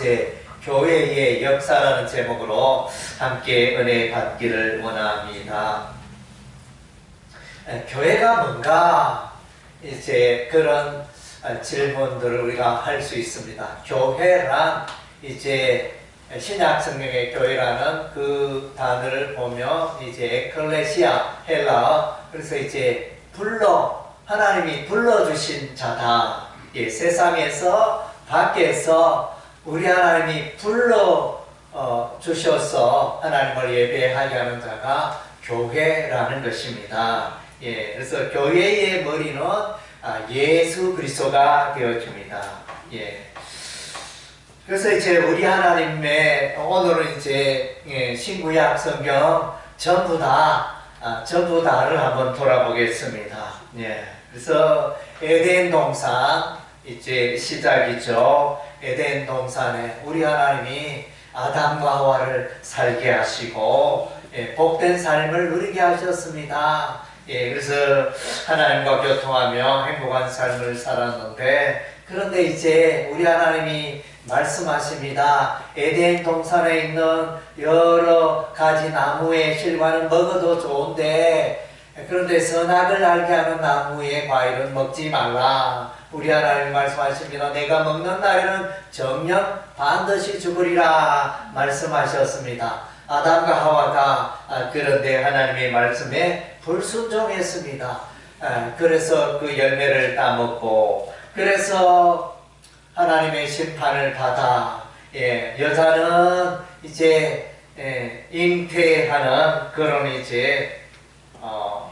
이제 교회의 역사라는 제목으로 함께 은혜 받기를 원합니다. 교회가 뭔가 이제 그런 질문들을 우리가 할 수 있습니다. 교회란 이제 신약 성경의 교회라는 그 단어를 보면 이제 에클레시아 헬라어, 그래서 이제 하나님이 불러주신 자다. 예, 세상에서 밖에서 우리 하나님이 주셔서 하나님을 예배하게 하는 자가 교회라는 것입니다. 예, 그래서 교회의 머리는 예수 그리스도가 되어줍니다. 예. 그래서 이제 우리 하나님의 오늘은 이제 신구약 성경 전부 다를 한번 돌아보겠습니다. 예. 그래서 에덴 동산 이제 시작이죠. 에덴 동산에 우리 하나님이 아담과 하와를 살게 하시고 복된 삶을 누리게 하셨습니다. 예, 그래서 하나님과 교통하며 행복한 삶을 살았는데, 그런데 이제 우리 하나님이 말씀하십니다. 에덴 동산에 있는 여러 가지 나무의 실과는 먹어도 좋은데, 그런데 선악을 알게 하는 나무의 과일은 먹지 말라. 우리 하나님 말씀하십니다. 내가 먹는 날에는 정녕 반드시 죽으리라 말씀하셨습니다. 아담과 하와가 그런데 하나님의 말씀에 불순종했습니다. 그래서 그 열매를 따먹고, 그래서 하나님의 심판을 받아 여자는 이제 잉태하는 그런 이제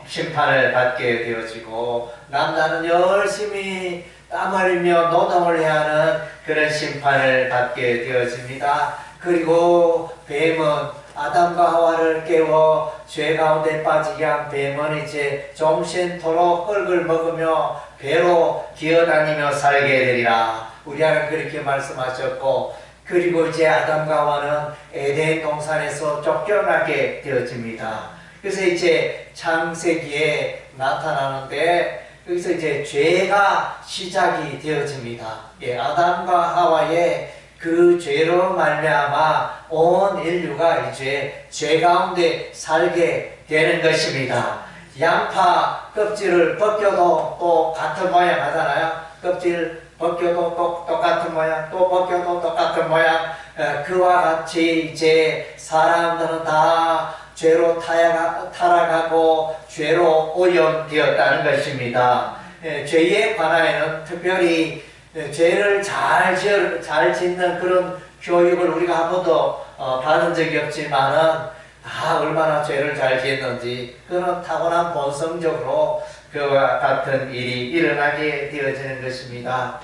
심판을 받게 되어지고, 남자는 열심히 땀 흘리며 노동을 해야 하는 그런 심판을 받게 되어집니다. 그리고 뱀은 아담과 하와를 깨워 죄 가운데 빠지게 한 뱀은 이제 종신토록 흙을 먹으며 배로 기어다니며 살게 되리라. 우리 하나님 그렇게 말씀하셨고, 그리고 이제 아담과 하와는 에덴 동산에서 쫓겨나게 되어집니다. 그래서 이제 창세기에 나타나는데, 여기서 이제 죄가 시작이 되어집니다. 예, 아담과 하와의 그 죄로 말미암아 온 인류가 이제 죄 가운데 살게 되는 것입니다. 양파 껍질을 벗겨도 또 같은 모양 하잖아요. 껍질 벗겨도 또 똑같은 모양, 또 벗겨도 똑같은 모양. 그와 같이 이제 사람들은 다 죄로 타락하고 죄로 오염되었다는 것입니다. 죄에 관하여는 특별히 죄를 잘 짓는 그런 교육을 우리가 한 번도 받은 적이 없지만은 얼마나 죄를 잘 짓는지, 그런 타고난 본성적으로 그와 같은 일이 일어나게 되어지는 것입니다.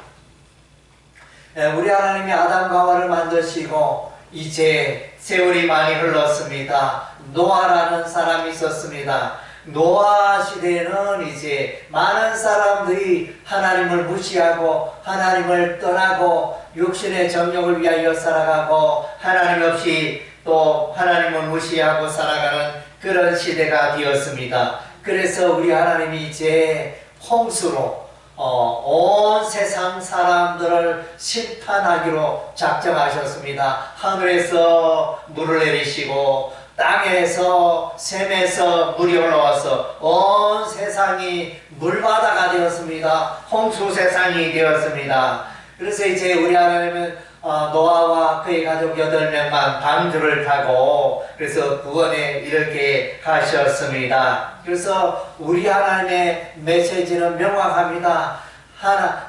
우리 하나님이 아담과 하와를 만드시고 이제 세월이 많이 흘렀습니다. 노아라는 사람이 있었습니다. 노아 시대에는 이제 많은 사람들이 하나님을 무시하고 하나님을 떠나고 육신의 정욕을 위하여 살아가고, 하나님 없이 또 하나님을 무시하고 살아가는 그런 시대가 되었습니다. 그래서 우리 하나님이 이제 홍수로 온 세상 사람들을 심판하기로 작정하셨습니다. 하늘에서 물을 내리시고 땅에서 샘에서 물이 올라와서 온 세상이 물바다가 되었습니다. 홍수 세상이 되었습니다. 그래서 이제 우리 하나님은 노아와 그의 가족 8명만 방주를 타고 그래서 구원에 이르게 하셨습니다. 그래서 우리 하나님의 메시지는 명확합니다.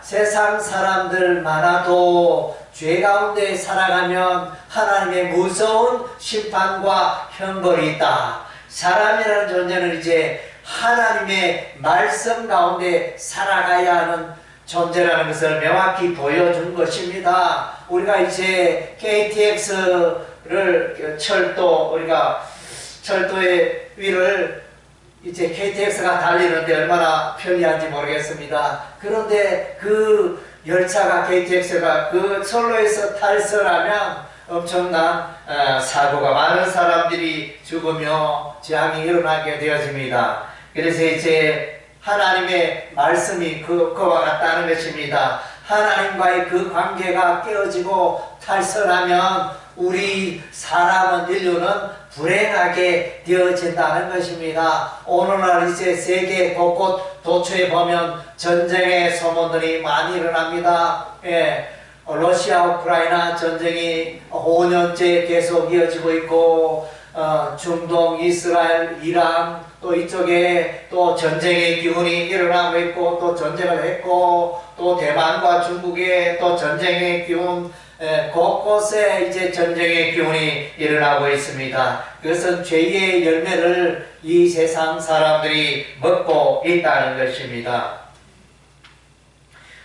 세상 사람들 많아도 죄 가운데 살아가면 하나님의 무서운 심판과 형벌이 있다. 사람이라는 존재는 이제 하나님의 말씀 가운데 살아가야 하는 존재라는 것을 명확히 보여준 것입니다. 우리가 이제 KTX를 우리가 철도의 위를 이제 KTX가 달리는데 얼마나 편리한지 모르겠습니다. 그런데 그 열차가 KTX가 그 선로에서 탈선하면 엄청난 사고가, 많은 사람들이 죽으며 재앙이 일어나게 되어집니다. 그래서 이제 하나님의 말씀이 그와 같다는 것입니다. 하나님과의 그 관계가 깨어지고 탈선하면 우리 사람은 인류는 불행하게 되어진다는 것입니다. 오늘날 이제 세계 곳곳 도처에 보면 전쟁의 소문들이 많이 일어납니다. 러시아 우크라이나 전쟁이 5년째 계속 이어지고 있고 중동, 이스라엘, 이란 또 이쪽에 또 전쟁의 기운이 일어나고 있고 또 전쟁을 했고 또 대만과 중국에 또 전쟁의 기운 곳곳에 이제 전쟁의 기운이 일어나고 있습니다. 그것은 죄의 열매를 이 세상 사람들이 먹고 있다는 것입니다.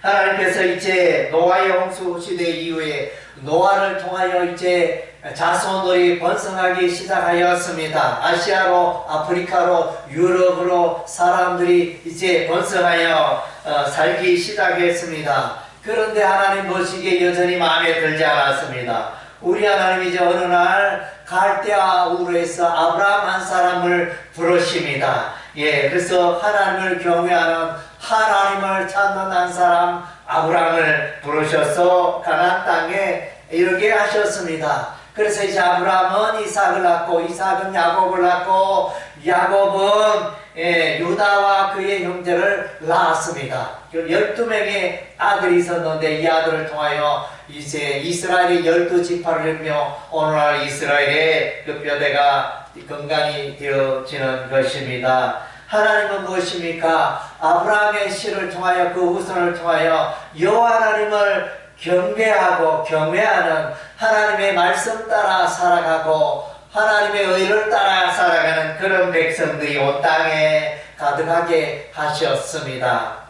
하나님께서 이제 노아의 홍수 시대 이후에 노아를 통하여 이제 자손들이 번성하기 시작하였습니다. 아시아로, 아프리카로, 유럽으로 사람들이 이제 번성하여 살기 시작했습니다. 그런데 하나님 보시기에 여전히 마음에 들지 않았습니다. 우리 하나님이 이제 어느 날 갈대아 우르에서 아브라함 한 사람을 부르십니다. 그래서 하나님을 경외하는 하나님을 찾는 한 사람 아브라함을 부르셔서 가나안 땅에 이르게 하셨습니다. 그래서 이제 아브라함은 이삭을 낳고 이삭은 야곱을 낳고 야곱은 유다와 그의 형제를 낳았습니다. 12명의 아들이 있었는데 이 아들을 통하여 이제 이스라엘이 12지파를 이루며 오늘날 이스라엘의 그 뼈대가 건강이 되어지는 것입니다. 하나님은 무엇입니까? 아브라함의 씨를 통하여 그 후손을 통하여 여호와 하나님을 경배하고 경외하는 하나님의 말씀 따라 살아가고 하나님의 의를 따라 살아가는 그런 백성들이 온 땅에 가득하게 하셨습니다.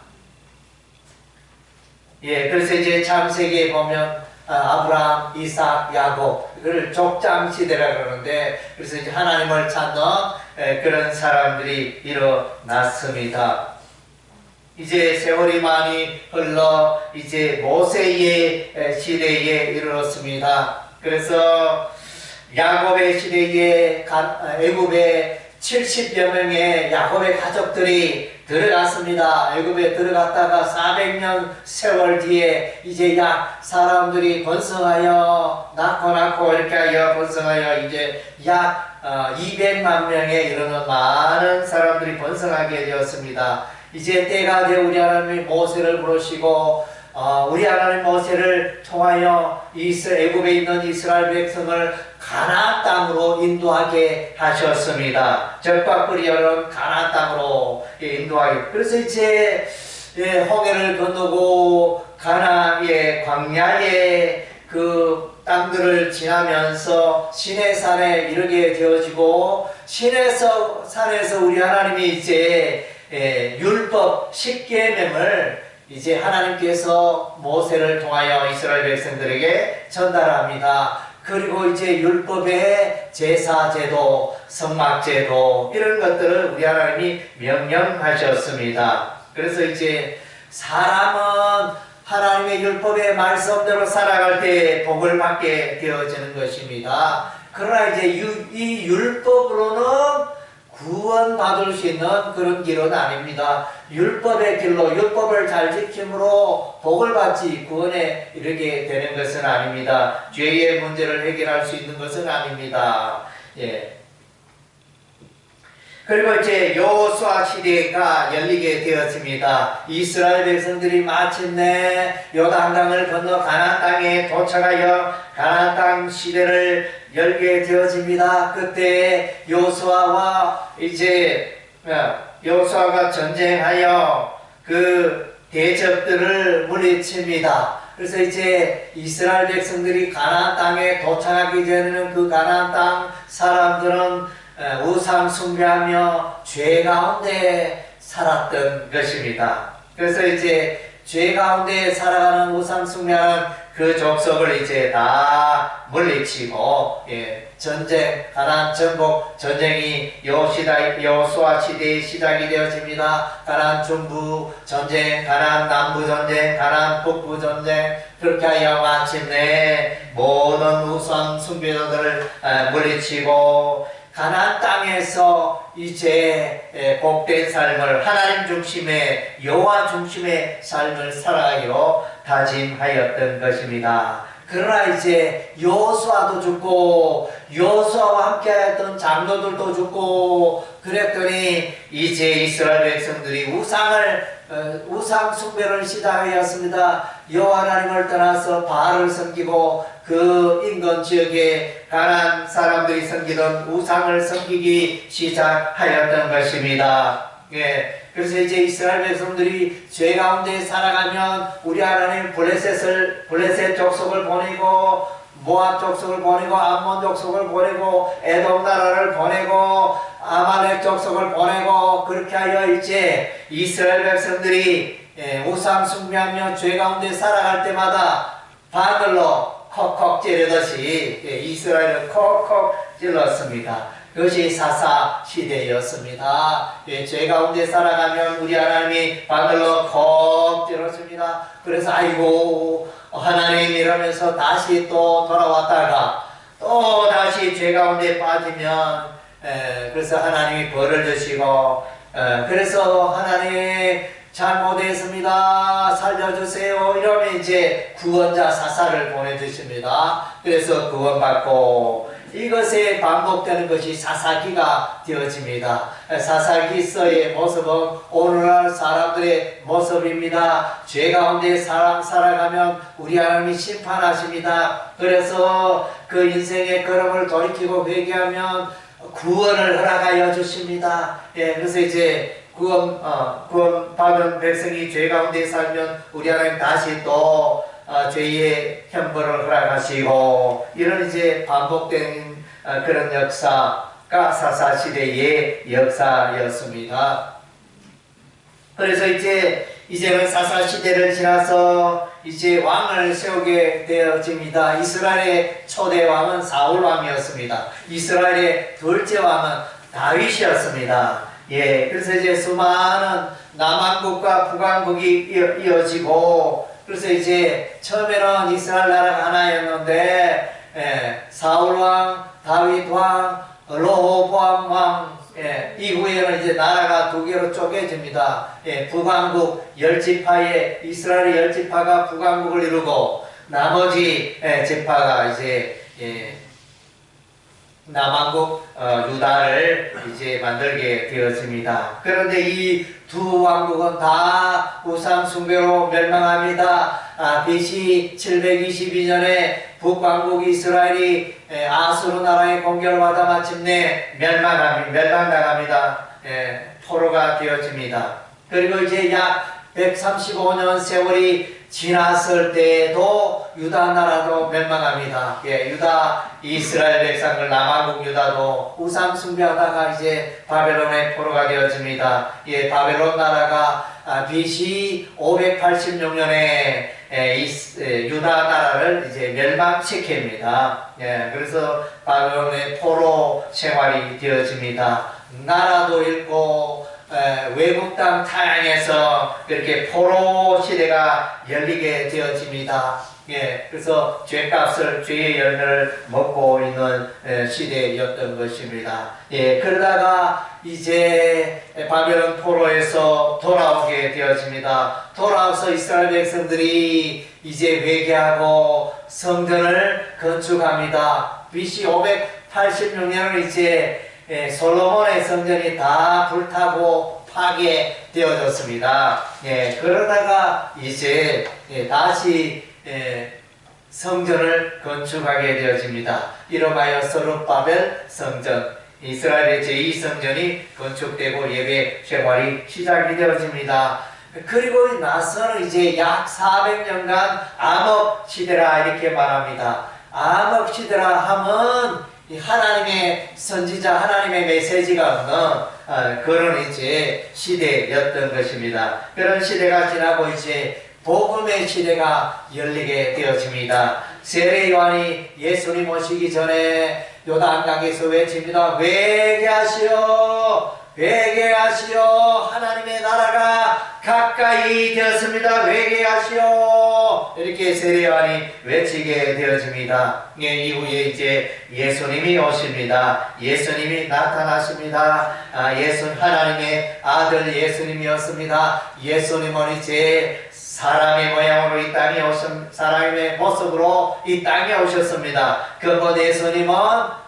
그래서 이제 창세기에 보면 아브라함, 이삭, 야곱을 족장시대라 그러는데 그래서 이제 하나님을 찾는 그런 사람들이 일어났습니다. 이제 세월이 많이 흘러 이제 모세의 시대에 이르렀습니다. 그래서 야곱의 시대에 애굽에 70여 명의 야곱의 가족들이 들어갔습니다. 애굽에 들어갔다가 400년 세월 뒤에 이제 약 사람들이 번성하여 낳고 이렇게 하여 번성하여 이제 약 200만 명에 이르는 많은 사람들이 번성하게 되었습니다. 이제 때가 되어 우리 하나님이 모세를 부르시고 우리 하나님 모세를 통하여 애굽에 있는 이스라엘 백성을 가나안 땅으로 인도하게 하셨습니다. 적박불이 여는 가나안 땅으로 인도하게. 그래서 이제 홍해를 건너고 가나안의 광야의 그 땅들을 지나면서 시내산에 이르게 되어지고 시내산에서 우리 하나님이 이제 율법 10계명을 이제 하나님께서 모세를 통하여 이스라엘 백성들에게 전달합니다. 그리고 이제 율법의 제사제도, 성막제도 이런 것들을 우리 하나님이 명령하셨습니다. 그래서 이제 사람은 하나님의 율법의 말씀대로 살아갈 때 복을 받게 되어지는 것입니다. 그러나 이제 이 율법으로는 구원받을 수 있는 그런 길은 아닙니다. 율법의 길로 율법을 잘 지킴으로 복을 받지 구원에 이르게 되는 것은 아닙니다. 죄의 문제를 해결할 수 있는 것은 아닙니다. 그리고 이제 여호수아 시대가 열리게 되었습니다. 이스라엘 백성들이 마침내 요단강을 건너 가나안 땅에 도착하여 가나안 땅 시대를 열게 되어집니다. 그때 여호수아와 이제 여호수아가 전쟁하여 그 대적들을 물리칩니다. 그래서 이제 이스라엘 백성들이 가나안 땅에 도착하기 전에는 그 가나안 땅 사람들은 우상 숭배하며 죄 가운데 살았던 것입니다. 그래서 이제 죄 가운데 살아가는 우상 숭배하는 그 족속을 이제 다 물리치고 전쟁, 가나안 정복 전쟁이 여호수아 시대의 시작이 되어집니다. 가나안 중부 전쟁, 가나안 남부 전쟁, 가나안 북부 전쟁 그렇게 하여 마침내 모든 우상 숭배자들을 물리치고 가나안 땅에서 이제 복된 삶을 하나님 중심의 여호와 중심의 삶을 살아가기로 다짐하였던 것입니다. 그러나 이제 여호수아도 죽고 여호수아와 함께하였던 장로들도 죽고 그랬더니 이제 이스라엘 백성들이 우상 숭배를 시작하였습니다. 여호와 하나님을 떠나서 바알을 섬기고 그 인근 지역에 가나안 사람들이 섬기던 우상을 섬기기 시작하였던 것입니다. 예. 그래서 이제 이스라엘 백성들이 죄 가운데 살아가면 우리 하나님 블레셋 족속을 보내고 모압 족속을 보내고 암몬 족속을 보내고 에돔 나라를 보내고 아말렉 족속을 보내고 그렇게 하여 이제 이스라엘 백성들이 우상 숭배하며 죄 가운데 살아갈 때마다 바늘로 콕콕 찌르듯이 이스라엘은 콕콕 찔렀습니다. 그것이 사사 시대였습니다. 죄 가운데 살아가면 우리 하나님이 바늘로 콕 찔렀습니다. 그래서 아이고 하나님 이러면서 다시 또 돌아왔다가 또 다시 죄 가운데 빠지면 그래서 하나님이 벌을 주시고 그래서 하나님 잘못했습니다. 살려주세요. 이러면 이제 구원자 사사를 보내주십니다. 그래서 구원받고 이것에 반복되는 것이 사사기가 되어집니다. 사사기서의 모습은 오늘날 사람들의 모습입니다. 죄 가운데 살아가면 우리 하나님이 심판하십니다. 그래서 그 인생의 걸음을 돌이키고 회개하면 구원을 허락하여 주십니다. 그래서 이제 구원 받은 백성이 죄 가운데 살면 우리 하나님 다시 또 죄의 형벌을 허락하시고 이런 이제 반복된 그런 역사가 사사시대의 역사였습니다. 그래서 이제는 사사시대를 지나서 이제 왕을 세우게 되어집니다. 이스라엘의 초대 왕은 사울 왕이었습니다. 이스라엘의 둘째 왕은 다윗이었습니다. 그래서 이제 수많은 남왕국과 북왕국이 이어지고 그래서 이제 처음에는 이스라엘 나라가 하나였는데 사울 왕, 다윗 왕, 르호보암 왕 이후에는 이제 나라가 두 개로 쪼개집니다. 북왕국 10지파의 이스라엘 10지파가 북왕국을 이루고 나머지 지파가 이제 남왕국 유다를 이제 만들게 되었습니다. 그런데 이 두 왕국은 다 우상 숭배로 멸망합니다. BC 722년에 북왕국 이스라엘이 아수르 나라의 공격을 받아 마침내 멸망당합니다. 포로가 되어집니다. 그리고 이제 약 135년 세월이 지났을 때에도 유다 나라도 멸망합니다. 유다 이스라엘 백성들 남왕국 유다도 우상 숭배하다가 이제 바벨론의 포로가 되어집니다. 바벨론 나라가 BC 586년에 유다 나라를 이제 멸망시킵니다. 그래서 바벨론의 포로 생활이 되어집니다. 나라도 잃고 외국 땅 타향에서 이렇게 포로 시대가 열리게 되어집니다. 그래서 죄의 열매를 먹고 있는 시대였던 것입니다. 그러다가 이제 바벨론 포로에서 돌아오게 되어집니다. 돌아와서 이스라엘 백성들이 이제 회개하고 성전을 건축합니다. BC 586년은 이제 솔로몬의 성전이 다 불타고 파괴되어졌습니다. 그러다가 이제 다시 성전을 건축하게 되어집니다. 이름하여 서룹바벨 성전, 이스라엘의 제2성전이 건축되고 예배 생활이 시작이 되어집니다. 그리고 나서는 이제 약 400년간 암흑 시대라 이렇게 말합니다. 암흑 시대라 하면 하나님의 선지자, 하나님의 메시지가 없는 그런 이제 시대였던 것입니다. 그런 시대가 지나고 이제 복음의 시대가 열리게 되어집니다. 세례 요한이 예수님 오시기 전에 요단강에서 외칩니다. 회개하시오, 회개하시오. 하나님의 나라가 가까이 되었습니다. 회개하시오. 이렇게 세례요한이 외치게 되어집니다. 예, 이후에 이제 예수님이 오십니다. 예수님이 나타나십니다. 하나님의 아들 예수님이었습니다. 예수님은 이제 사람의 모양으로 이 땅에 사람의 모습으로 이 땅에 오셨습니다. 그분 예수님은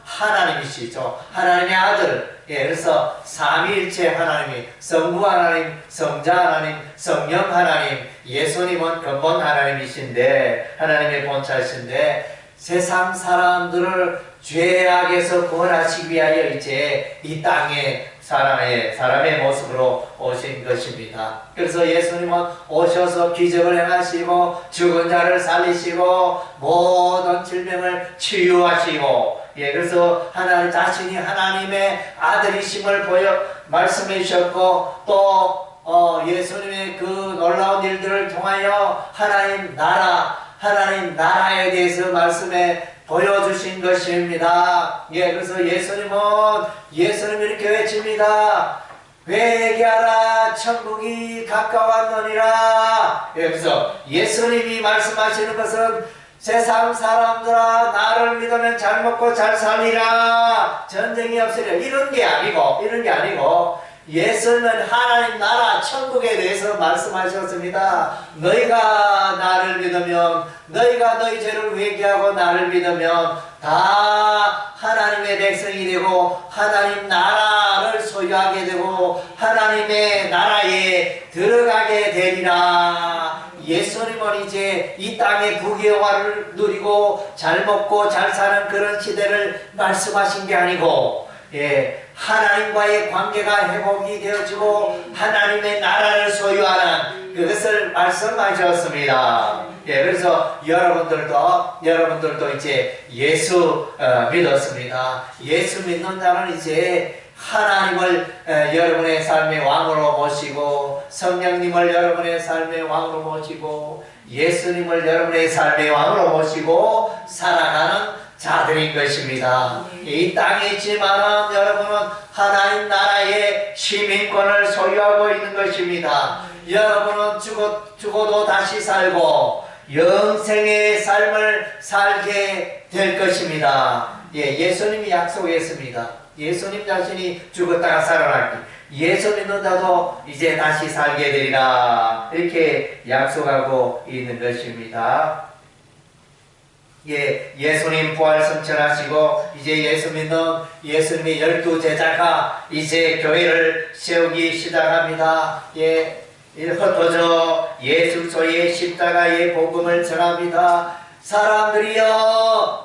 하나님이시죠. 하나님의 아들. 예, 그래서 삼위일체 하나님이 성부 하나님, 성자 하나님, 성령 하나님, 예수님은 근본 하나님이신데, 하나님의 본체이신데, 세상 사람들을 죄악에서 구원하시기 위하여 이제 이 땅에 사람의 모습으로 오신 것입니다. 그래서 예수님은 오셔서 기적을 행하시고 죽은 자를 살리시고 모든 질병을 치유하시고, 예, 그래서 하나님 자신이 하나님의 아들이심을 말씀해 주셨고, 또 예수님의 그 놀라운 일들을 통하여 하나님 나라에 대해서 말씀해 보여주신 것입니다. 예, 그래서 예수님 이렇게 외칩니다. 회개하라, 천국이 가까웠느니라. 예, 그래서 예수님이 말씀하시는 것은 세상 사람들아, 나를 믿으면 잘 먹고 잘 살리라, 전쟁이 없으리라, 이런 게 아니고 예수님은 하나님 나라 천국에 대해서 말씀하셨습니다. 너희가 나를 믿으면, 너희가 너희 죄를 회개하고 나를 믿으면 다 하나님의 백성이 되고 하나님 나라를 소유하게 되고 하나님의 나라에 들어가게 되리라. 예수님은 이제 이 땅의 부귀영화를 누리고 잘 먹고 잘 사는 그런 시대를 말씀하신 게 아니고, 예, 하나님과의 관계가 회복이 되어지고 하나님의 나라를 소유하는 그것을 말씀하셨습니다. 예, 그래서 여러분들도 이제 예수 믿었습니다. 예수 믿는 자는 이제 하나님을 여러분의 삶의 왕으로 모시고, 성령님을 여러분의 삶의 왕으로 모시고, 예수님을 여러분의 삶의 왕으로 모시고 살아가는 자들인 것입니다. 이 땅에 있지만은 여러분은 하나님 나라의 시민권을 소유하고 있는 것입니다. 여러분은 죽어도 다시 살고 영생의 삶을 살게 될 것입니다. 예, 예수님이 약속했습니다. 예수님 자신이 죽었다가 살아났기, 예수 믿는 자도 이제 다시 살게 되리라, 이렇게 약속하고 있는 것입니다. 예, 예수님 부활 성천하시고 이제 예수 믿는 예수님의 12 제자가 이제 교회를 세우기 시작합니다. 예, 흩어져 예수소의 십자가의 복음을 전합니다. 사람들이여,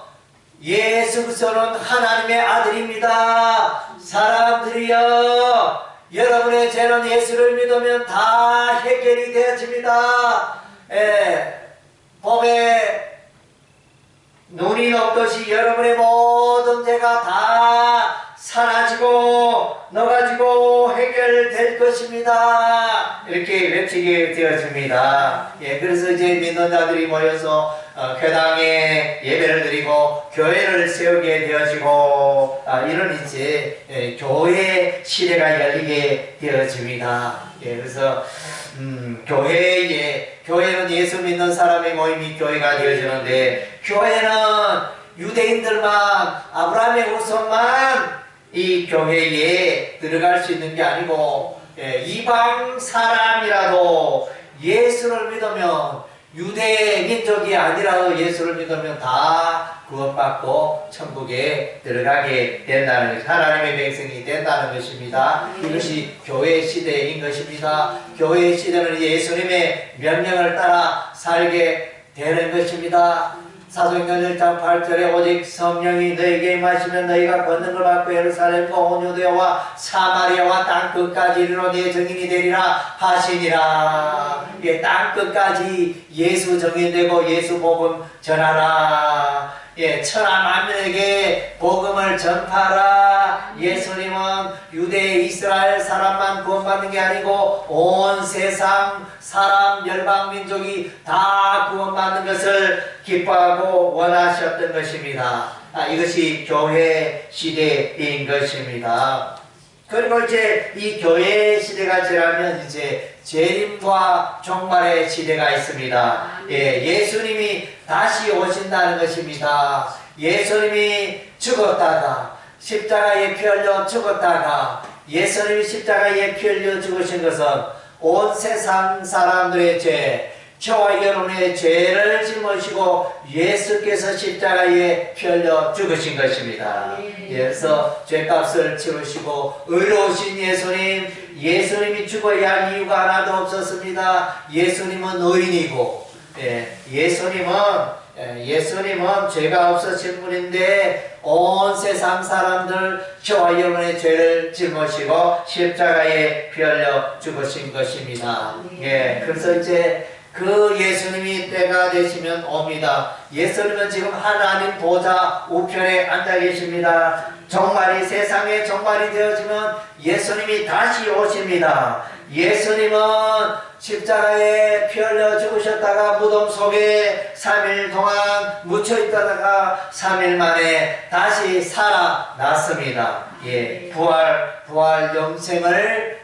예수 그리스도는 하나님의 아들입니다. 사람들이여, 여러분의 죄는 예수를 믿으면 다 해결이 되어집니다. 예, 봄에 눈이 녹듯이 여러분의 모든 죄가 다 사라지고 녹아지고 해결될 것입니다. 이렇게 외치게 되어집니다. 예, 그래서 이제 믿는 자들이 모여서 회당에 예배를 드리고 교회를 세우게 되어지고, 이런 이제 교회 시대가 열리게 되어집니다. 예, 그래서 교회는 예수 믿는 사람의 모임이 교회가 되어지는데, 교회는 유대인들만, 아브라함의 후손만 이 교회에 들어갈 수 있는 게 아니고, 이방 사람이라도 예수를 믿으면, 유대 민족이 아니라도 예수를 믿으면 다 구원받고 천국에 들어가게 된다는 것, 하나님의 백성이 된다는 것입니다. 이것이 교회 시대인 것입니다. 교회 시대는 예수님의 명령을 따라 살게 되는 것입니다. 사도행전 1장 8절에 오직 성령이 너에게 임하시면 너희가 권능을 받고 예루살렘과 온 유대와 사마리아와 땅끝까지 이르러 내 증인이 되리라 하시니라. 예, 땅끝까지 예수 증인되고 예수 복음 전하라. 예, 천하 만민에게 복음을 전파하라. 예수님은 유대 이스라엘 사람만 구원받는 게 아니고 온 세상 사람 열방 민족이 다 구원받는 것을 기뻐하고 원하셨던 것입니다. 이것이 교회 시대인 것입니다. 그리고 이제 이 교회 시대가 지나면 이제 재림과 종말의 시대가 있습니다. 예, 예수님이 다시 오신다는 것입니다. 예수님이 죽었다가 십자가에 피 흘려 죽었다가 예수님이 십자가에 피 흘려 죽으신 것은 온 세상 사람들의 죄, 저와 여러분의 죄를 짊으시고 예수께서 십자가에 피 흘려 죽으신 것입니다. 그래서 죄값을 치르시고 의로우신 예수님이 죽어야 할 이유가 하나도 없었습니다. 예수님은 의인이고 예수님은 죄가 없으신 분인데 온 세상 사람들 저와 여러분의 죄를 짊으시고 십자가에 피 흘려 죽으신 것입니다. 그래서 이제 그 예수님이 때가 되시면 옵니다. 예수님은 지금 하나님 보좌 우편에 앉아 계십니다. 종말이 세상의 종말이 되어지면 예수님이 다시 오십니다. 예수님은 십자가에 피 흘려 죽으셨다가 무덤 속에 3일 동안 묻혀 있다가 3일 만에 다시 살아났습니다. 부활 영생을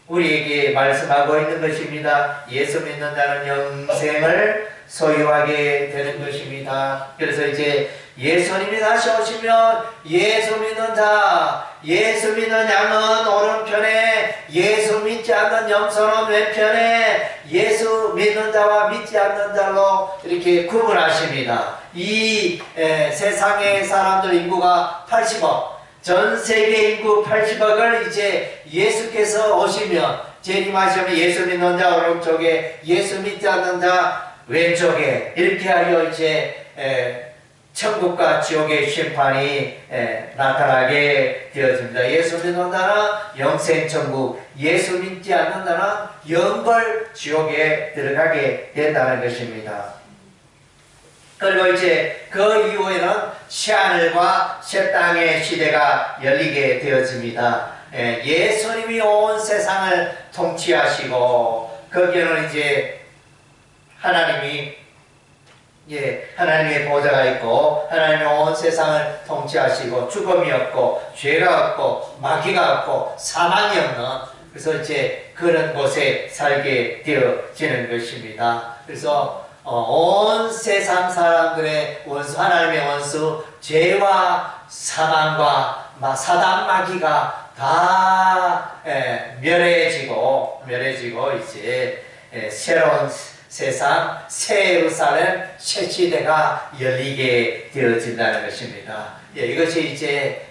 우리에게 말씀하고 있는 것입니다. 예수 믿는 자는 영생을 소유하게 되는 것입니다. 그래서 이제 예수님이 다시 오시면 예수 믿는 자, 예수 믿는 양은 오른편에, 예수 믿지 않는 염소는 왼편에, 예수 믿는 자와 믿지 않는 자로 이렇게 구분하십니다. 이 세상의 사람들 인구가 80억, 전 세계 인구 80억을 이제 예수께서 오시면 재림하시면 예수 믿는 자 오른쪽에, 예수 믿지 않는 자 왼쪽에, 이렇게 하여 이제 천국과 지옥의 심판이 나타나게 되어집니다. 예수 믿는 자는 영생천국, 예수 믿지 않는 자는 영벌 지옥에 들어가게 된다는 것입니다. 그리고 이제 그 이후에는 새하늘과 새 땅의 시대가 열리게 되어집니다. 예수님이 온 세상을 통치하시고 거기에는 이제 하나님의 보좌가 있고 하나님이 온 세상을 통치하시고 죽음이 없고 죄가 없고 마귀가 없고 사망이 없는, 그래서 이제 그런 곳에 살게 되어지는 것입니다. 그래서 온 세상 사람들의 원수, 하나님의 원수, 죄와 사망과 사단 마귀가 다 멸해지고 이제 새로운 세상, 새 예루살렘, 새 시대가 열리게 되어진다는 것입니다. 이것이 이제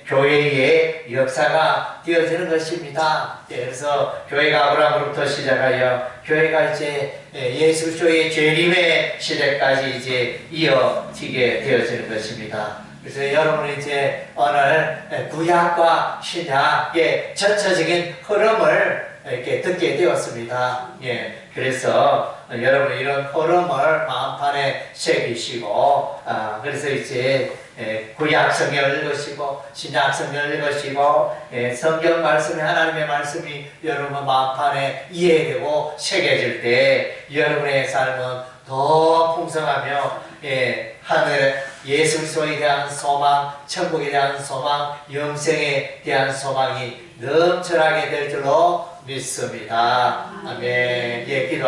교회의 역사가 되어지는 것입니다. 그래서 교회가 아브라함으로부터 시작하여 교회가 이제 예수 그리스도의 재림의 시대까지 이제 이어지게 되어지는 것입니다. 그래서 여러분이 이제 오늘 구약과 신약의 전체적인 흐름을 이렇게 듣게 되었습니다. 그래서 여러분 이런 흐름을 마음판에 새기시고, 그래서 이제 구약 성경을 읽으시고 신약 성경을 읽으시고 성경 말씀이, 하나님의 말씀이 여러분 마음판에 이해되고 새겨질 때 여러분의 삶은 더 풍성하며 하늘 예수 그리스도에 대한 소망, 천국에 대한 소망, 영생에 대한 소망이 넘쳐나게 될 줄로 믿습니다. 아멘. 기도하겠습니다.